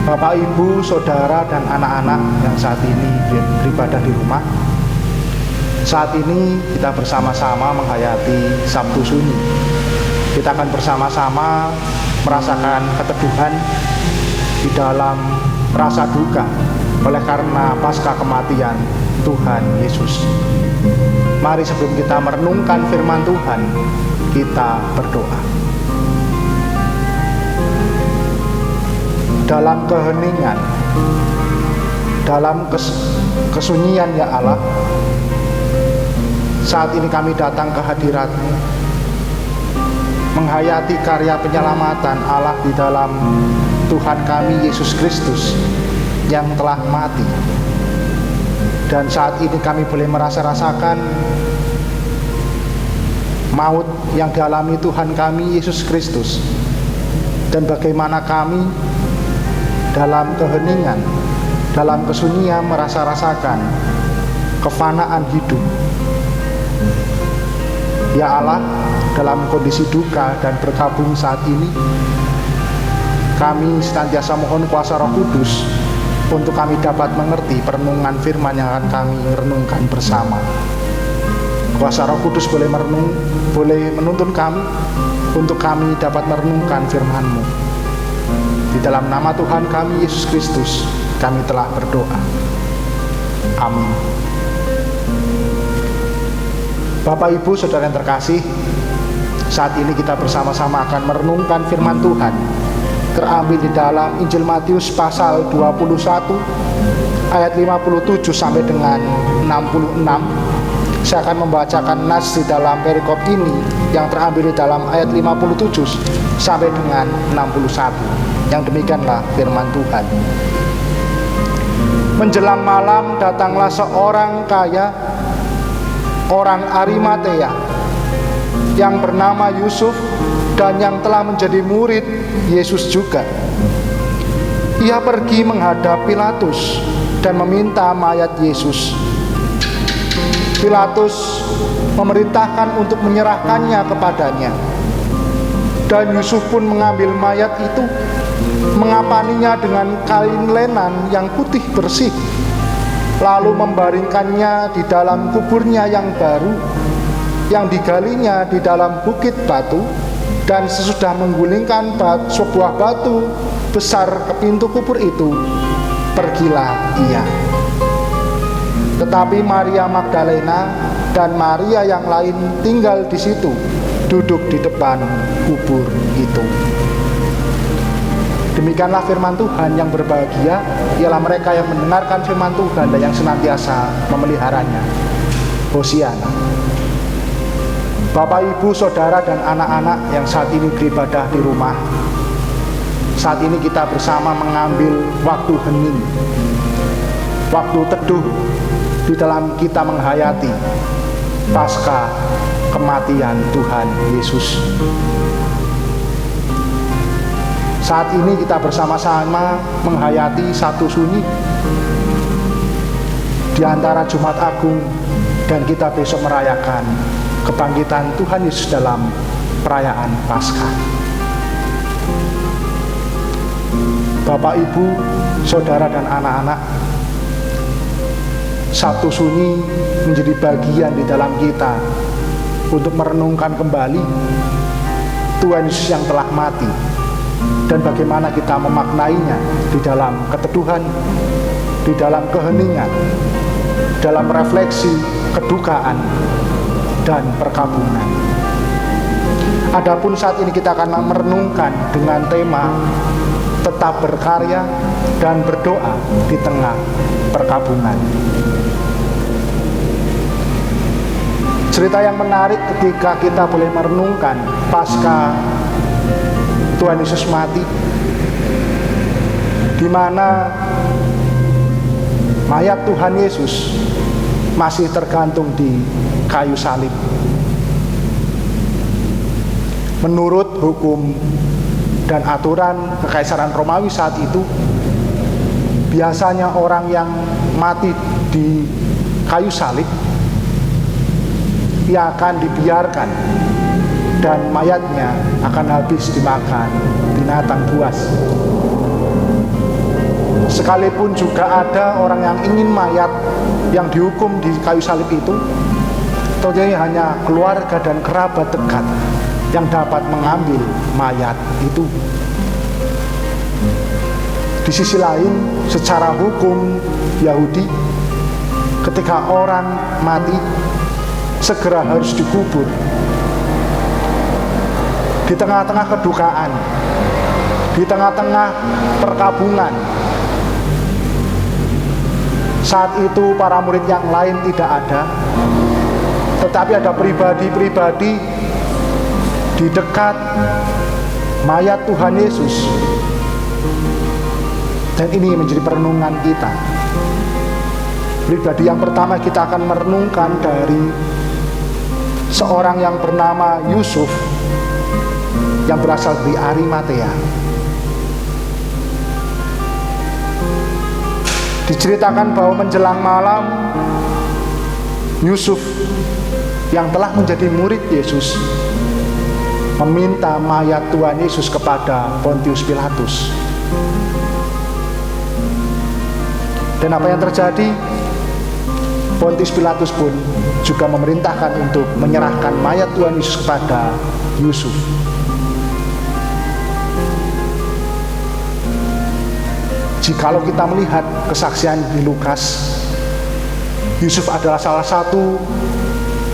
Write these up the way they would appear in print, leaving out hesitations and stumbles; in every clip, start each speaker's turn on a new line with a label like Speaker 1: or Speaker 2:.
Speaker 1: Bapak, Ibu, Saudara, dan anak-anak yang saat ini beribadah di rumah. Saat ini kita bersama-sama menghayati Sabtu Sunyi. Kita akan bersama-sama merasakan keteduhan di dalam rasa duka oleh karena pasca kematian Tuhan Yesus. Mari sebelum kita merenungkan firman Tuhan, kita berdoa. Dalam keheningan, dalam kesunyian ya Allah, saat ini kami datang ke hadirat-Mu, menghayati karya penyelamatan Allah di dalam Tuhan kami Yesus Kristus yang telah mati. Dan saat ini kami boleh rasakan maut yang dialami Tuhan kami Yesus Kristus, dan bagaimana kami dalam keheningan, dalam kesunyian rasakan kefanaan hidup. Ya Allah, dalam kondisi duka dan berkabung saat ini, kami senantiasa mohon kuasa Roh Kudus untuk kami dapat mengerti perenungan firman yang akan kami renungkan bersama. Kuasa Roh Kudus boleh menuntun kami untuk kami dapat merenungkan firman-Mu. Di dalam nama Tuhan kami Yesus Kristus, kami telah berdoa. Amin. Bapak, Ibu, Saudara yang terkasih, saat ini kita bersama-sama akan merenungkan firman Tuhan terambil di dalam Injil Matius pasal 21 ayat 57 sampai dengan 66. Saya akan membacakan nas di dalam perikop ini yang terambil di dalam ayat 57 sampai dengan 61. Yang demikianlah firman Tuhan. Menjelang malam datanglah seorang kaya, orang Arimatea, yang bernama Yusuf, dan yang telah menjadi murid Yesus juga. Ia pergi menghadap Pilatus dan meminta mayat Yesus. Pilatus memerintahkan untuk menyerahkannya kepadanya. Dan Yusuf pun mengambil mayat itu, mengapaninya dengan kain lenan yang putih bersih, lalu membaringkannya di dalam kuburnya yang baru, yang digalinya di dalam bukit batu. Dan sesudah menggulingkan sebuah batu besar ke pintu kubur itu, pergilah ia. Tetapi Maria Magdalena dan Maria yang lain tinggal di situ, duduk di depan kubur itu. Demikianlah firman Tuhan. Yang berbahagia ialah mereka yang mendengarkan firman Tuhan dan yang senantiasa memeliharanya. Hosiana. Bapak, Ibu, Saudara, dan anak-anak yang saat ini beribadah di rumah, saat ini kita bersama mengambil waktu hening, waktu teduh di dalam kita menghayati pasca kematian Tuhan Yesus. Saat ini kita bersama-sama menghayati satu sunyi di antara Jumat Agung dan kita besok merayakan kebangkitan Tuhan Yesus dalam perayaan Paskah. Bapak, Ibu, Saudara, dan anak-anak, Sabtu Sunyi menjadi bagian di dalam kita untuk merenungkan kembali Tuhan Yesus yang telah mati dan bagaimana kita memaknainya di dalam keteduhan, di dalam keheningan, dalam refleksi kedukaan dan perkabungan. Adapun saat ini kita akan merenungkan dengan tema tetap berkarya dan berdoa di tengah perkabungan. Cerita yang menarik ketika kita boleh merenungkan pasca Tuhan Yesus mati, di mana mayat Tuhan Yesus masih tergantung di kayu salib. Menurut hukum dan aturan Kekaisaran Romawi saat itu, biasanya orang yang mati di kayu salib ia akan dibiarkan dan mayatnya akan habis dimakan binatang buas. Sekalipun juga ada orang yang ingin mayat yang dihukum di kayu salib itu, tentunya hanya keluarga dan kerabat dekat yang dapat mengambil mayat itu. Di sisi lain, secara hukum Yahudi, ketika orang mati segera harus dikubur. Di tengah-tengah kedukaan, di tengah-tengah perkabungan, saat itu para murid yang lain tidak ada, tetapi ada pribadi-pribadi di dekat mayat Tuhan Yesus. Dan ini menjadi perenungan kita. Pribadi yang pertama kita akan merenungkan dari seorang yang bernama Yusuf yang berasal dari Arimatea. Diceritakan bahwa menjelang malam, Yusuf yang telah menjadi murid Yesus meminta mayat Tuhan Yesus kepada Pontius Pilatus. Dan apa yang terjadi? Pontius Pilatus pun juga memerintahkan untuk menyerahkan mayat Tuhan Yesus kepada Yusuf. Jikalau kita melihat kesaksian di Lukas, Yusuf adalah salah satu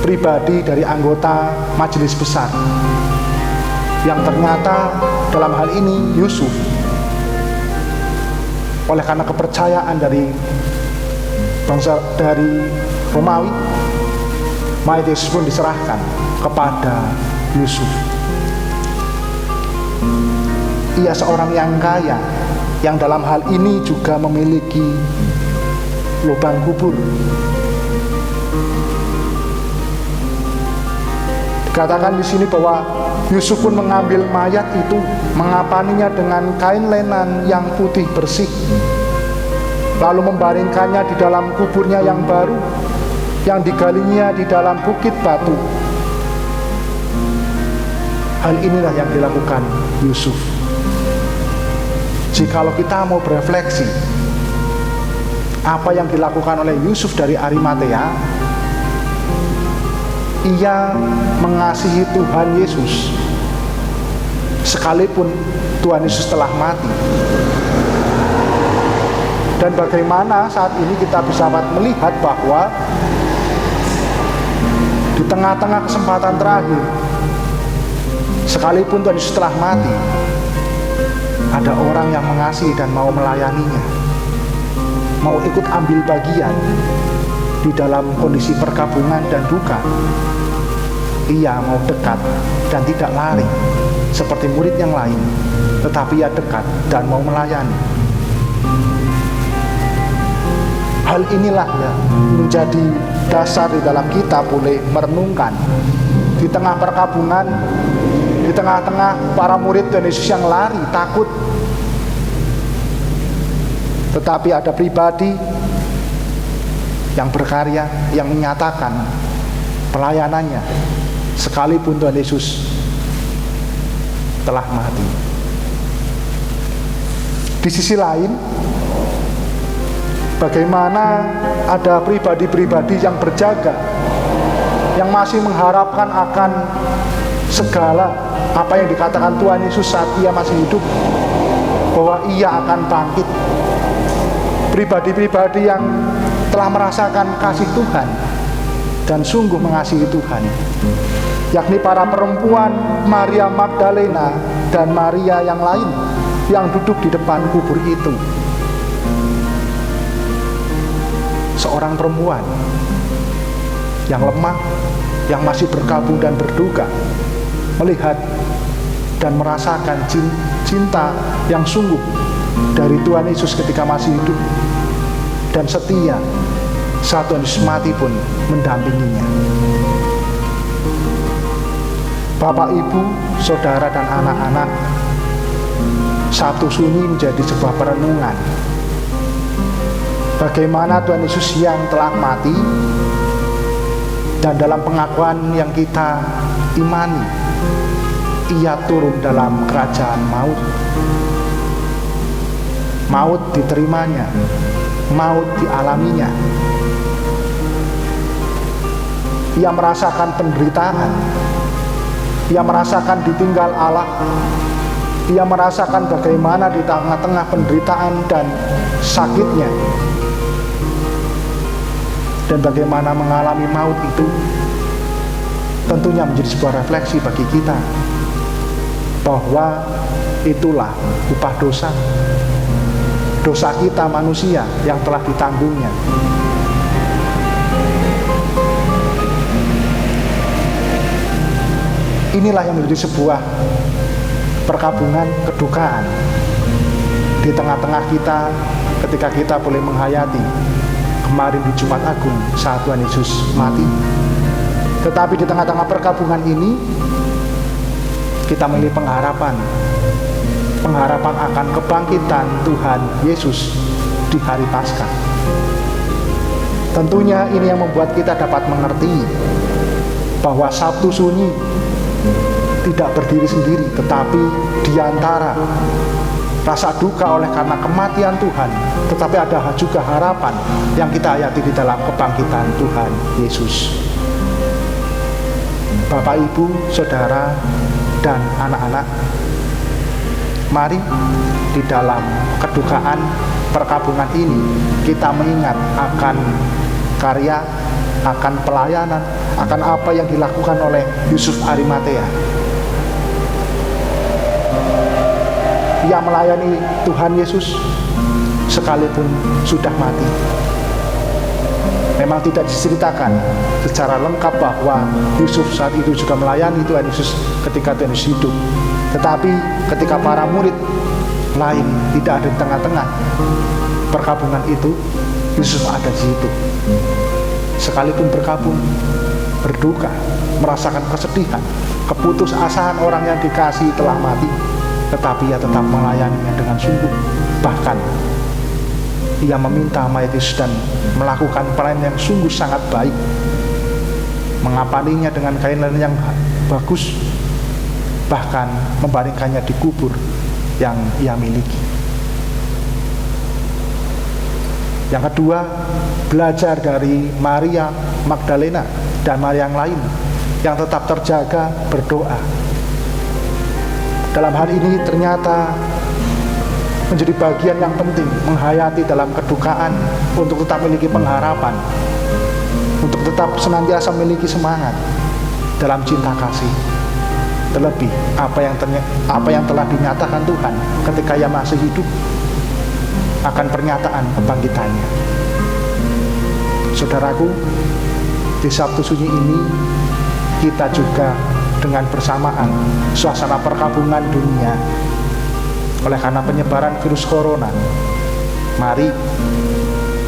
Speaker 1: pribadi dari anggota majelis besar yang ternyata dalam hal ini Yusuf, oleh karena kepercayaan dari bangsa dari Romawi, mayat Yesus pun diserahkan kepada Yusuf. Ia seorang yang kaya, yang dalam hal ini juga memiliki lubang kubur. Dikatakan di sini bahwa Yusuf pun mengambil mayat itu, mengapaninya dengan kain lenan yang putih bersih, lalu membaringkannya di dalam kuburnya yang baru, yang digalinya di dalam bukit batu. Hal inilah yang dilakukan Yusuf. Jikalau kita mau berefleksi, apa yang dilakukan oleh Yusuf dari Arimatea, ia mengasihi Tuhan Yesus sekalipun Tuhan Yesus telah mati. Dan bagaimana saat ini kita bisa melihat bahwa di tengah-tengah kesempatan terakhir, sekalipun Tuhan Yesus telah mati, ada orang yang mengasihi dan mau melayaninya, mau ikut ambil bagian di dalam kondisi perkabungan dan duka. Ia mau dekat dan tidak lari seperti murid yang lain, tetapi ia dekat dan mau melayani. Hal inilah yang menjadi dasar di dalam kita boleh merenungkan di tengah perkabungan, di tengah-tengah para murid Tuhan Yesus yang lari, takut. Tetapi ada pribadi yang berkarya, yang menyatakan pelayanannya sekalipun Tuhan Yesus telah mati. Di sisi lain, bagaimana ada pribadi-pribadi yang berjaga, yang masih mengharapkan akan segala apa yang dikatakan Tuhan Yesus saat ia masih hidup, bahwa ia akan bangkit. Pribadi-pribadi yang telah merasakan kasih Tuhan dan sungguh mengasihi Tuhan, yakni para perempuan Maria Magdalena dan Maria yang lain yang duduk di depan kubur itu. Seorang perempuan yang lemah, yang masih berkabung dan berduka, melihat dan merasakan cinta yang sungguh dari Tuhan Yesus ketika masih hidup, dan setia saat Tuhan Yesus mati pun mendampinginya. Bapak, Ibu, Saudara, dan anak-anak, Sabtu Sunyi menjadi sebuah perenungan bagaimana Tuhan Yesus yang telah mati, dan dalam pengakuan yang kita imani, ia turun dalam kerajaan maut. Maut diterimanya, maut dialaminya. Ia merasakan penderitaan, ia merasakan ditinggal Allah, ia merasakan bagaimana di tengah-tengah penderitaan dan sakitnya, dan bagaimana mengalami maut itu tentunya menjadi sebuah refleksi bagi kita, bahwa itulah upah dosa kita manusia yang telah ditanggungnya. Inilah yang menjadi sebuah perkabungan kedukaan di tengah-tengah kita ketika kita boleh menghayati kemarin di Jumat Agung saat Tuhan Yesus mati. Tetapi di tengah-tengah perkabungan ini kita memiliki pengharapan akan kebangkitan Tuhan Yesus di hari Paskah. Tentunya ini yang membuat kita dapat mengerti bahwa Sabtu Sunyi tidak berdiri sendiri, tetapi di antara rasa duka oleh karena kematian Tuhan, tetapi ada juga harapan yang kita hayati di dalam kebangkitan Tuhan Yesus. Bapak, Ibu, Saudara, dan anak-anak, mari di dalam kedukaan perkabungan ini kita mengingat akan karya, akan pelayanan, akan apa yang dilakukan oleh Yusuf Arimatea. Ia melayani Tuhan Yesus sekalipun sudah mati. Memang tidak diceritakan secara lengkap bahwa Yusuf saat itu juga melayani Tuhan Yesus ketika Tuhan Yesus hidup. Tetapi ketika para murid lain tidak ada di tengah-tengah perkabungan itu, Yusuf ada di situ. Sekalipun berkabung, berduka, merasakan kesedihan, keputusasaan orang yang dikasihi telah mati, tetapi ia tetap melayaninya dengan sungguh. Bahkan ia meminta mayat Yesus dan melakukan pelayanan yang sungguh sangat baik, mengapaninya dengan kain linen yang bagus, bahkan membaringkannya di kubur yang ia miliki. Yang kedua, belajar dari Maria Magdalena dan Maria yang lain yang tetap terjaga berdoa. Dalam hal ini ternyata menjadi bagian yang penting, menghayati dalam kedukaan untuk tetap memiliki pengharapan, untuk tetap senantiasa memiliki semangat dalam cinta kasih. Terlebih apa yang telah dinyatakan Tuhan ketika ia masih hidup akan pernyataan kebangkitannya. Saudaraku, di Sabtu Sunyi ini kita juga dengan bersamaan suasana perkabungan dunia oleh karena penyebaran virus corona. Mari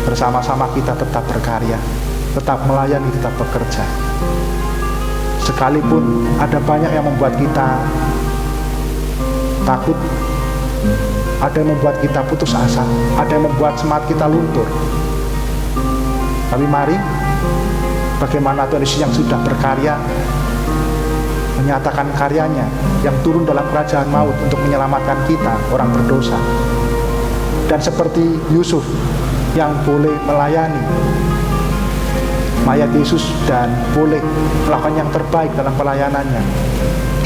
Speaker 1: bersama-sama kita tetap berkarya, tetap melayani, tetap bekerja. Sekalipun ada banyak yang membuat kita takut, ada yang membuat kita putus asa, ada yang membuat semangat kita luntur. Tapi mari, bagaimana Tuhan Yesus yang sudah berkarya, menyatakan karyanya yang turun dalam kerajaan maut untuk menyelamatkan kita, orang berdosa. Dan seperti Yusuf yang boleh melayani mayat Yesus dan boleh melakukan yang terbaik dalam pelayanannya,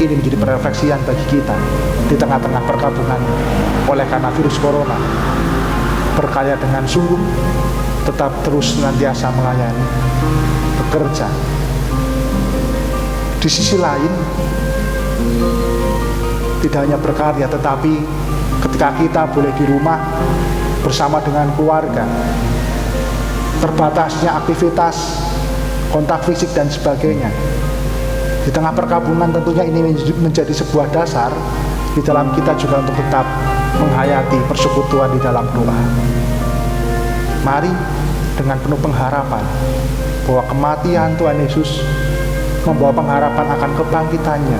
Speaker 1: ini menjadi perefleksian bagi kita di tengah-tengah perkabungan oleh karena virus corona. Berkarya dengan sungguh, tetap terus senantiasa melayani, bekerja. Di sisi lain, tidak hanya berkarya, tetapi ketika kita boleh di rumah bersama dengan keluarga, terbatasnya aktivitas, kontak fisik dan sebagainya, di tengah perkabungan tentunya ini menjadi sebuah dasar di dalam kita juga untuk tetap menghayati persekutuan di dalam doa. Mari dengan penuh pengharapan bahwa kematian Tuhan Yesus membawa pengharapan akan kebangkitannya,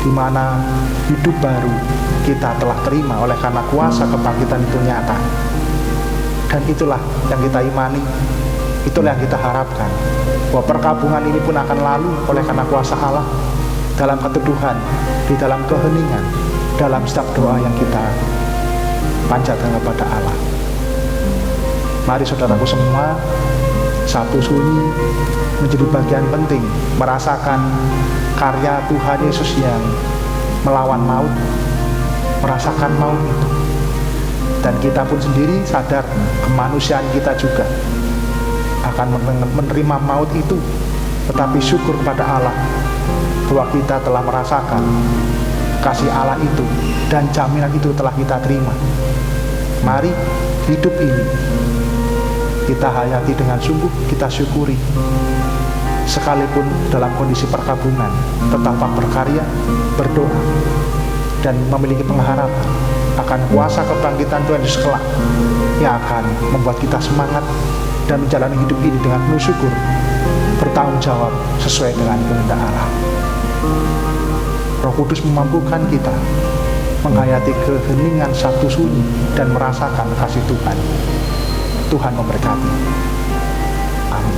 Speaker 1: di mana hidup baru kita telah terima oleh karena kuasa kebangkitan itu nyata. Dan itulah yang kita imani, itulah yang kita harapkan, bahwa perkabungan ini pun akan lalu oleh karena kuasa Allah dalam keteduhan, di dalam keheningan, dalam setiap doa yang kita panjatkan kepada Allah. Mari saudaraku semua, Sabtu Sunyi menjadi bagian penting merasakan karya Tuhan Yesus yang melawan maut, merasakan maut itu. Dan kita pun sendiri sadar kemanusiaan kita juga akan menerima maut itu, tetapi syukur kepada Allah bahwa kita telah merasakan kasih Allah itu dan jaminan itu telah kita terima. Mari hidup ini kita hayati dengan sungguh, kita syukuri. Sekalipun dalam kondisi perkabungan, tetaplah berkarya, berdoa, dan memiliki pengharapan akan kuasa kebangkitan Tuhan Yesus kelak yang akan membuat kita semangat dan menjalani hidup ini dengan penuh syukur, bertanggung jawab sesuai dengan kehendak Allah. Roh Kudus memampukan kita menghayati keheningan Sabtu Sunyi dan merasakan kasih Tuhan. Tuhan memberkati. Amin.